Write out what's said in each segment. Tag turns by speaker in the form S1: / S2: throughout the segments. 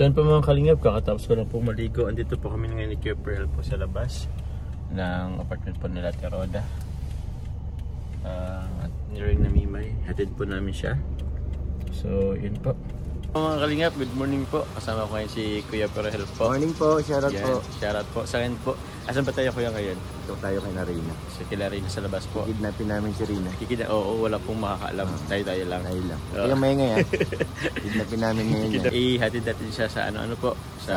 S1: So yun po mga kalingap, kakatapos ko lang po maligo. Andito po kami ngayon ni Kuya Pearl po sa labas ng apartment po nila Ate Roda. At niring na Mimay, hatid po namin siya. So yun po. Mga kalingap, good morning po. Kasama ko ngayon si Kuya Pearl po.
S2: Morning po, shoutout po.
S1: Shoutout po. Sa akin po. Asan ba tayo kuya ngayon?
S2: Ito tayo kay Narina.
S1: So kila Rina sa labas po.
S2: Kidnapin namin si Rina.
S1: Oo, wala pong makakaalam. Tayo lang.
S2: Tayo lang. Kaya may ngayon. Kidnapin namin ngayon yan.
S1: Ihatid natin siya sa ano po? Sa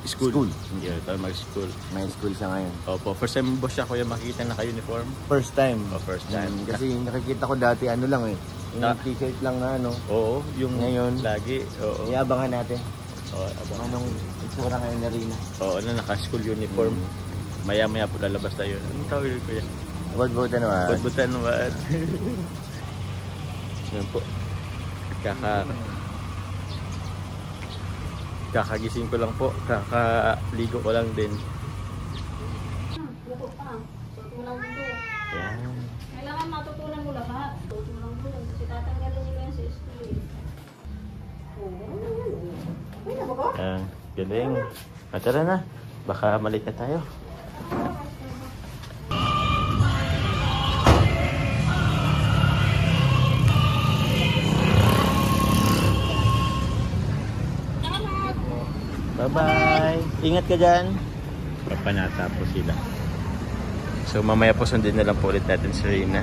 S1: school. Hindi tayo mag-school.
S2: May school siya ngayon.
S1: Opo, first time boss siya kuya makikita naka-uniform?
S2: First time.
S1: First time.
S2: Kasi nakikita ko dati ano lang eh. Yung t-shirt lang na ano.
S1: Oo, yung
S2: ngayon.
S1: Lagi. Oo.
S2: Iabangan natin.
S1: Oo, abangan.
S2: Anong itsura ngayon na Rina?
S1: Oo, naka-school uniform. Maya-maya po lalabas tayo. Anong tawag yun kuya?
S2: Bud-butan naman.
S1: Bud-butan naman. Yan po. Kakagising ko lang po. Kakaligo ko lang din.
S3: Buko pa. Tutulang mo doon.
S1: Yan.
S3: Kailangan matutunan mo lahat. Tutulang mo doon. Kasi tatanggalin nila yan sa school.
S1: Galing. Tara na. Baka malit na tayo. Bye-bye. Ingat ka dyan. Papanata po sila. So mamaya po sundin na lang po ulit natin si Rina.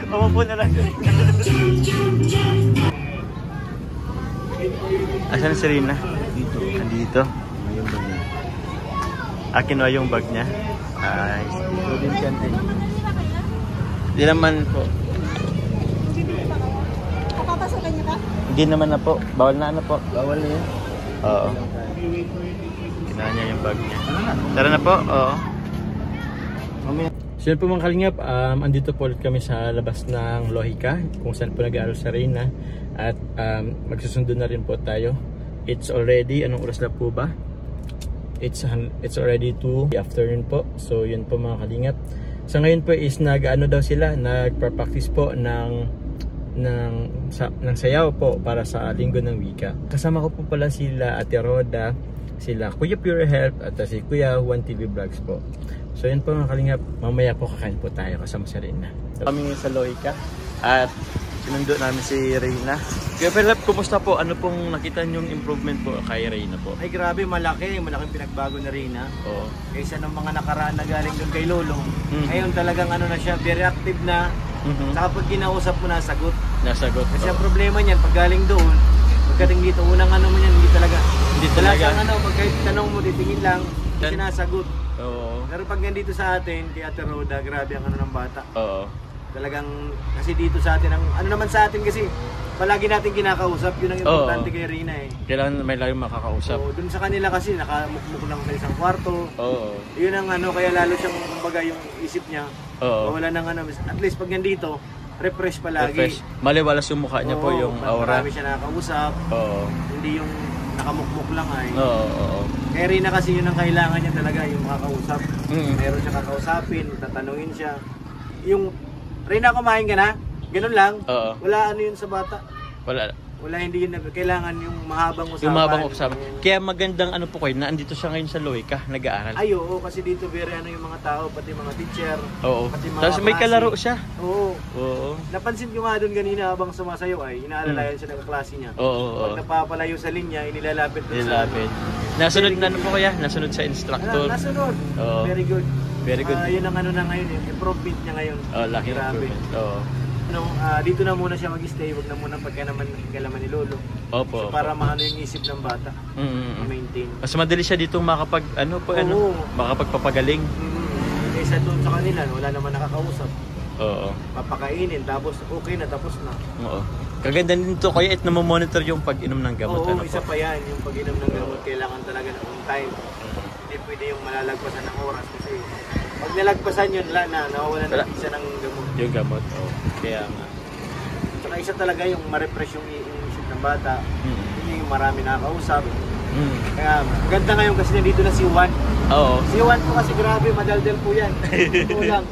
S1: Mamapo na lang. Asan si Rina?
S2: Dito.
S1: Andito.
S2: Yung bag niya.
S1: Akin ba yung bag niya? Ay,
S2: Ito din siya din.
S1: hindi naman po.
S3: Papapasokan niyo ka?
S1: Hindi naman na po. Bawal na ano po.
S2: Bawal na yan.
S1: Oo. Kinahan niya yung bag niya. Tara na po. Oo.
S2: Mamaya.
S1: So yun po mga kalingap, andito po ulit kami sa labas ng Lohika kung saan po nag-aaral sa Reyna. At magsusundo na rin po tayo. It's already, anong oras na po ba? It's already 2 afternoon po. So yun po mga kalingap. Sa ngayon po is nag-ano daw sila, nagpa-practice po ng sayaw po para sa linggo ng wika. Kasama ko po pala sila Ate Roda, sila Kuya Pure Health at si Kuya Juan TV Vlogs po. So yun po mga kalingap, mamaya po kakain po tayo kasama sa Reyna. Kami sa Lohika at sinundo namin si Reyna. Kuya Philip, kumusta po? Ano pong nakita niyong improvement po kay Reyna po?
S2: Ay grabe, malaking pinagbago na Rina.
S1: Oo.
S2: Kaysa ng mga nakaraan na galing doon kay Lolo. Ngayon talagang ano na siya, very active na. Saka pag kinausap mo na, sagot.
S1: Nasagot.
S2: Kasi ang problema niyan, pag galing doon, pagdating dito, unang ano mo niyan, hindi talaga. Wala siyang ano, pag kahit tanong mo, titingin lang, sinasagot.
S1: Oo.
S2: Pero pag nandito sa atin, kay Ate Roda, grabe ang ano ng bata.
S1: Oo.
S2: Talagang, kasi dito sa atin, ano naman sa atin kasi, palagi natin kinakausap, yun ang importante kay Rina eh.
S1: Kailangan may laging makakausap.
S2: So, dun sa kanila kasi, nakamukmuk lang sa isang kwarto.
S1: Oo.
S2: Yun ang ano, kaya lalo siyang, kumbaga, yung isip niya.
S1: Oo.
S2: Wala nang ano, at least pag nandito, refresh palagi.
S1: Refresh. Maliwalas yung mukha niya po, yung aura.
S2: Marami siya nakakausap.
S1: Oo.
S2: Hindi yung nakamukmuk lang ay.
S1: Oo.
S2: Kaya Rina kasi yun ang kailangan niya talaga, yung makakausap.
S1: Mm.
S2: Meron siya kakausapin, tatanungin siya. Yung, Rina, kumain ka na? Ganun lang.
S1: Oo.
S2: Wala ano yun sa bata.
S1: Wala,
S2: hindi yun. Kailangan yung mahabang usapan.
S1: yung mahabang usapan. Kaya magandang ano po kayo, na andito siya ngayon sa Lohika, nag-aaral.
S2: Ay, oo, kasi dito very ano yung mga tao, pati mga teacher.
S1: Oo.
S2: Pati mga
S1: Tapos may
S2: klase.
S1: kalaro siya.
S2: Oo.
S1: Oo.
S2: Napansin ko nga doon kanina habang sumasayaw ay inaalalayan siya ng klase niya.
S1: Oo.
S2: Pag napapalayo sa linya, inilalapit na
S1: Nilapit. Nasunod na ano po kaya? Nasunod sa instructor.
S2: Nasunod.
S1: Oo.
S2: Very good.
S1: Very good.
S2: Yun ang ano na ngayon, yung improvement niya ngayon.
S1: Laki
S2: Grabe.
S1: improvement. Oo.
S2: Dito na muna siya mag-stay, wag na muna pagkailaman ni Lolo.
S1: Opo.
S2: So, para maano yung isip ng bata,
S1: Mm-hmm.
S2: maintain.
S1: Mas madali siya dito makapag makapagpapagaling.
S2: Kaysa doon sa kanila, wala naman nakakausap.
S1: Oo.
S2: Papakainin, tapos okay na, tapos na.
S1: Oo. Kaganda nito kaya it namomonitor yung pag-inom ng gamot.
S2: Oo,
S1: ano
S2: isa
S1: po?
S2: pa yan, yung pag-inom ng gamot, kailangan talaga na on time. Hindi pwede yung malalagpasan ng oras kasi pag nalagpasan yun, nawawalan na isa ng gamot.
S1: Yung gamot, oo. Kaya nga.
S2: Saka isa talaga yung ma-refresh yung isip ng bata. Hindi yung marami nakakausap. Kaya maganda ngayon kasi nandito na si Juan.
S1: Oo.
S2: Si Juan po kasi grabe, madaldal po yan. Ito lang.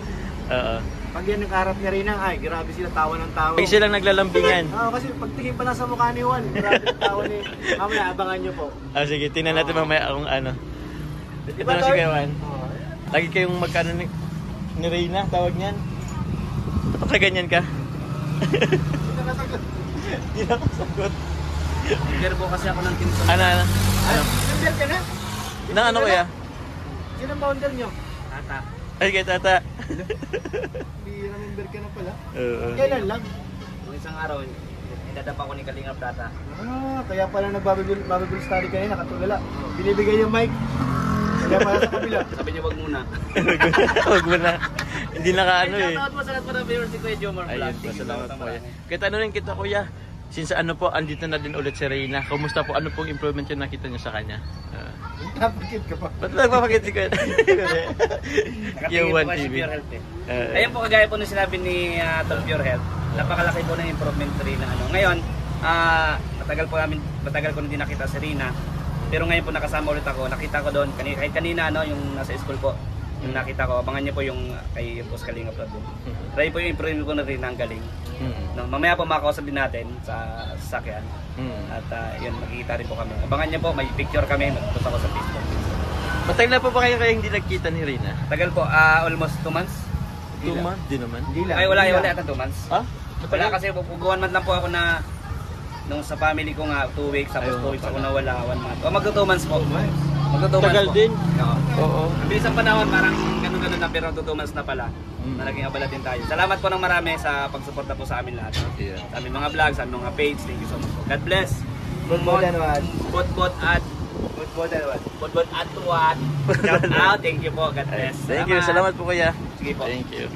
S1: Oo.
S2: Pag yan nakaharap niya rin ay grabe sila, tawa ng tawa.
S1: Lagi silang naglalambingan.
S2: Oo, kasi pagtingin pa lang sa mukha ni Juan, grabe ang tawa ni. Mamaya, abangan nyo po.
S1: Ah, sige, tingnan natin mamaya kung ano. Ito
S2: Diba,
S1: na si
S2: Tol?
S1: Kuya Juan. Lagi kayong magkano ni Reyna, tawag niyan. Ba't ka ganyan ka? Hindi na kasagot.
S2: Member po kasi ako ng team.
S1: Ano?
S2: Member ka na?
S1: Nang ano kuya?
S2: Sino ang founder nyo? Tata.
S1: Ay, kay tata.
S2: Bira, member ka na pala.
S1: Oo.
S2: Kailan lang?
S4: Nung isang araw, idadapa ko ni Kalingap Tata.
S2: Kaya pala nagbabible study kayo, nakatulala. Binibigay yung mic. Kaya pala sa kabila.
S4: Sabi niya, wag muna.
S1: Huwag mo na. Hindi nakaano eh.
S4: Shoutout mo sa lahat para viewers si Kuya Jomar
S1: Ayun,
S4: Vlog. Thank you
S1: salamat
S4: so
S1: po kuya.
S4: much.
S1: Kaya tanong rin kita kuya, since ano po, andito na din ulit si Reyna. Kumusta po? Ano pong improvement yung nakita niyo sa kanya?
S2: Napakit ka pa.
S1: Ba't nagpapakit si kuya?
S4: Nakatingin po kasi Pure Health eh. Ayun po, kagaya po nung sinabi ni Tol Pure Health, napakalaki po ng improvement rin na ano. Ngayon, matagal ko na din nakita si Rina. Pero ngayon po nakasama ulit ako, nakita ko doon, kahit kanina ano, yung nasa school po, yung nakita ko, abangan niyo po yung kay Boss Kalingap Vlog. Try po yung improvement ko na rin ang galing. No, mamaya po makakausap din natin sa sasakyan. At yun, makikita rin po kami. Abangan niyo po, may picture kami, magpost ako sa Facebook.
S1: Matagal na po ba kayo hindi nagkita ni Reyna?
S4: Tagal po, almost 2 months.
S1: 2 months? Di naman.
S2: Hindi lang.
S4: Ay, wala yata 2 months.
S1: Ha?
S4: Wala kasi, 1 month lang po ako na nung sa family ko nga 2 weeks, tapos 2 weeks ako nawala, 1 month. O magto 2 months po. Magto 2 months
S1: Tagal
S4: po.
S1: din.
S4: Oo.
S1: Oo.
S4: Ang bilis ang panahon, parang ganun-ganun na, pero 2 months na pala. Na naging abala din tayo. Salamat po ng marami sa pagsuporta po sa amin lahat.
S1: Yeah.
S4: Sa aming mga vlogs, sa aming mga page. Thank you so much. God bless.
S2: Bot and what?
S4: Bot at
S2: Bot and what?
S4: Bot at what. Shout out. Thank you po. God bless.
S1: Thank you. Salamat po kuya.
S4: Sige po.
S1: Thank you.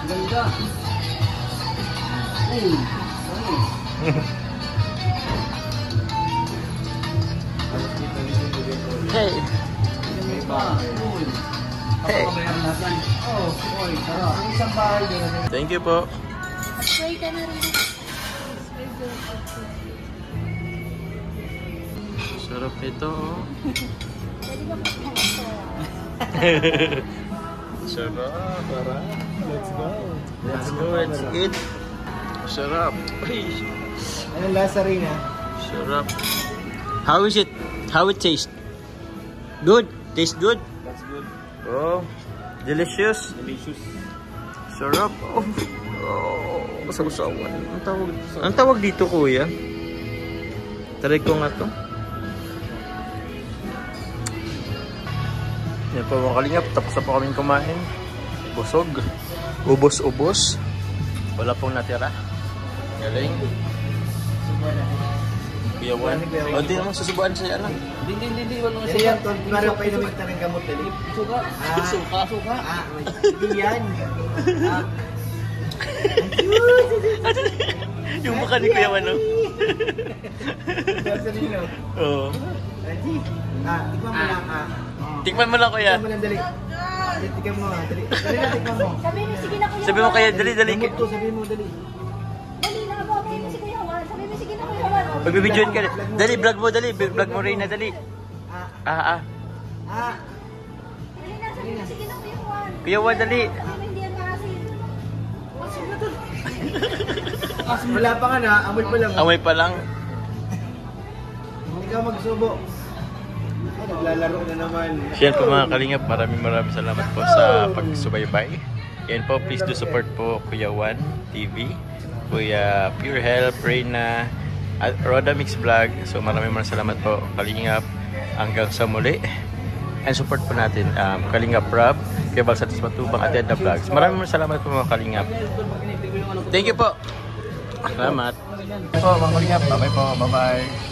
S4: Ganda.
S1: Hey. Hey.
S2: Isang bahay din.
S1: Thank you po.
S3: Pray ka na rin.
S1: Sarap ito. Oh.
S3: Pwede ba magpapasa?
S1: Sarap. Let's go. Let's go. Let's eat. Sarap.
S2: Anong lasa rin ha?
S1: Sarap. How is it? How it taste? Good. Taste good?
S4: That's good.
S1: Oh. Delicious.
S4: Delicious.
S1: Sarap. Oh. Oh. Sausawan. Ang tawag dito kuya? Try ko nga to. Yan po mga kalingap. Tapos na po kaming kumain. Busog. Ubos-ubos. Wala pong natira. Galing. Kuya Juan. O di naman susubuan siya lang.
S4: Hindi. Walang
S2: Kasi yan, kunwari pa inumin ka ng gamot dali.
S4: Suka. Suka.
S2: Hindi yan.
S1: Yung mukha ni Kuya Juan, no?
S2: Lasa rin no?
S1: Oo.
S2: Tikman mo lang
S1: Tikman mo lang kuya.
S2: Tikman mo lang dali. Tikman mo dali. Dali na, tikman mo.
S3: Sabi mo, sige na kuya.
S1: Sabi mo kaya, dali.
S2: Gamot to, sabi mo dali.
S3: Dali na ako. Sabi mo si Kuya Juan. Sabi mo, sige na Kuya Juan.
S1: Magbibidyoin ka. Dali, vlog mo, dali. Vlog mo rin na, dali.
S2: Ah.
S3: Dali na, sabi mo, sige na Kuya Juan.
S1: Kuya Juan, dali.
S3: Sabi mo, hindi yan maasin.
S2: Wala pa nga na, amoy pa lang.
S1: Amoy pa lang.
S2: Ikaw magsubo. Ay, naglalaro na naman.
S1: Yan po mga kalingap. Maraming salamat po sa pagsubaybay. Yan po, please do support po Kuya Juan TV, Kuya Pure Health, Reyna, at Roda Mix Vlog. So maraming salamat po kalingap. Hanggang sa muli. And support po natin Kalingap Rob, Kuya Balsatis Matubang at Edna Vlogs. Maraming salamat po mga kalingap. Thank you po. Salamat. Po mga kalingap. Bye-bye po. Bye-bye.